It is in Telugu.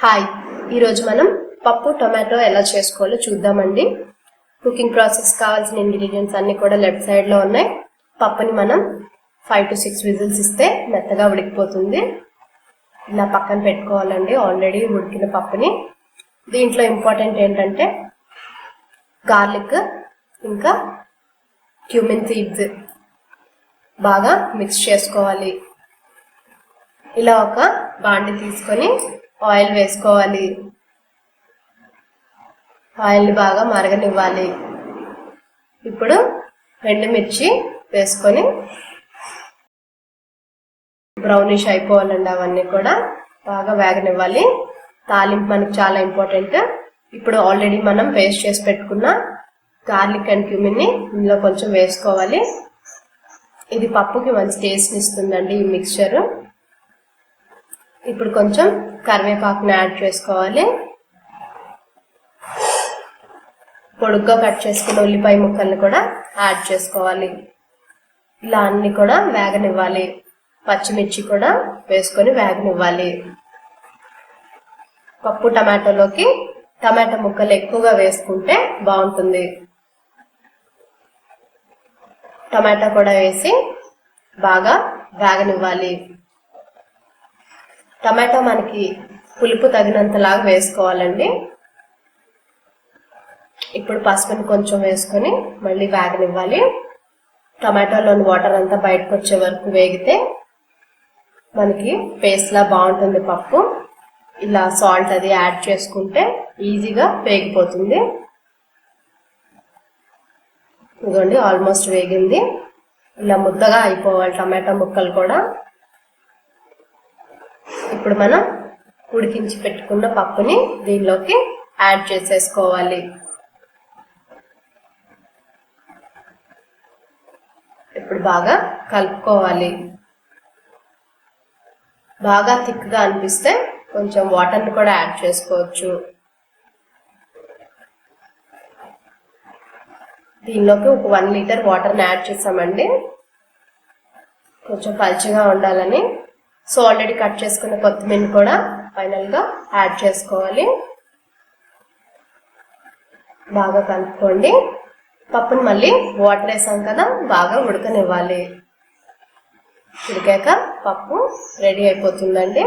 హాయ్, ఈరోజు మనం పప్పు టొమాటో ఎలా చేసుకోవాలో చూద్దామండి. కుకింగ్ ప్రాసెస్ కావాల్సిన ఇంగ్రీడియంట్స్ అన్ని కూడా లెఫ్ట్ సైడ్లో ఉన్నాయి. పప్పుని మనం 5 to 6 విజిల్స్ ఇస్తే మెత్తగా ఉడికిపోతుంది. ఇలా పక్కన పెట్టుకోవాలండి ఆల్రెడీ ఉడికిన పప్పుని. దీంట్లో ఇంపార్టెంట్ ఏంటంటే గార్లిక్ ఇంకా క్యూమిన్ సీడ్స్ బాగా మిక్స్ చేసుకోవాలి. ఇలా ఒక బాండి తీసుకొని ఆయిల్ వేసుకోవాలి. ఆయిల్ని బాగా మరగనివ్వాలి. ఇప్పుడు ఎండుమిర్చి వేసుకొని బ్రౌనిష్ అయిపోవాలండి. అవన్నీ కూడా బాగా వేగనివ్వాలి. తాలింపు మనకి చాలా ఇంపార్టెంట్. ఇప్పుడు ఆల్రెడీ మనం పేస్ట్ చేసి పెట్టుకున్న గార్లిక్ అండ్ క్యూమిన్ని ఇందులో కొంచెం వేసుకోవాలి. ఇది పప్పుకి మంచి టేస్ట్ ఇస్తుందండి ఈ మిక్స్చర్. ఇప్పుడు కొంచెం కరివేపాకుని యాడ్ చేసుకోవాలి. పొడుగ్గా కట్ చేసుకున్న ఉల్లిపాయ ముక్కల్ని కూడా యాడ్ చేసుకోవాలి. ఇలా అన్ని కూడా వేగనివ్వాలి. పచ్చిమిర్చి కూడా వేసుకొని వేగనివ్వాలి. పప్పు టమాటోలోకి టమాటా ముక్కలు ఎక్కువగా వేసుకుంటే బాగుంటుంది. టమాటా కూడా వేసి బాగా వేగనివ్వాలి. టమాటా మనకి పులుపు తగినంతలాగా వేసుకోవాలండి. ఇప్పుడు పసుపుని కొంచెం వేసుకొని మళ్ళీ వేగనివ్వాలి. టమాటాలోని వాటర్ అంతా బయటకు వచ్చే వరకు వేగితే మనకి పేస్ట్లా బాగుంటుంది పప్పు. ఇలా సాల్ట్ అది యాడ్ చేసుకుంటే ఈజీగా వేగిపోతుంది. ఇదిగోండి ఆల్మోస్ట్ వేగింది. ఇలా ముద్దగా అయిపోవాలి టమాటా ముక్కలు కూడా. ఇప్పుడు మనం ఉడికించి పెట్టుకున్న పప్పుని దీనిలోకి యాడ్ చేసేసుకోవాలి. ఇప్పుడు బాగా కలుపుకోవాలి. బాగా థిక్గా అనిపిస్తే కొంచెం వాటర్ని కూడా యాడ్ చేసుకోవచ్చు. దీనిలోకి ఒక 1 లీటర్ వాటర్ని యాడ్ చేసామండి, కొంచెం పల్చగా ఉండాలని. సో ఆల్రెడీ కట్ చేసుకున్న కొత్తిమీర కూడా ఫైనల్గా యాడ్ చేసుకోవాలి. బాగా కలుపుకోండి. పప్పుని మళ్ళీ వాటర్ వేసాం కదా, బాగా ఉడకనివ్వాలి. ఉడికాక పప్పు రెడీ అయిపోతుందండి.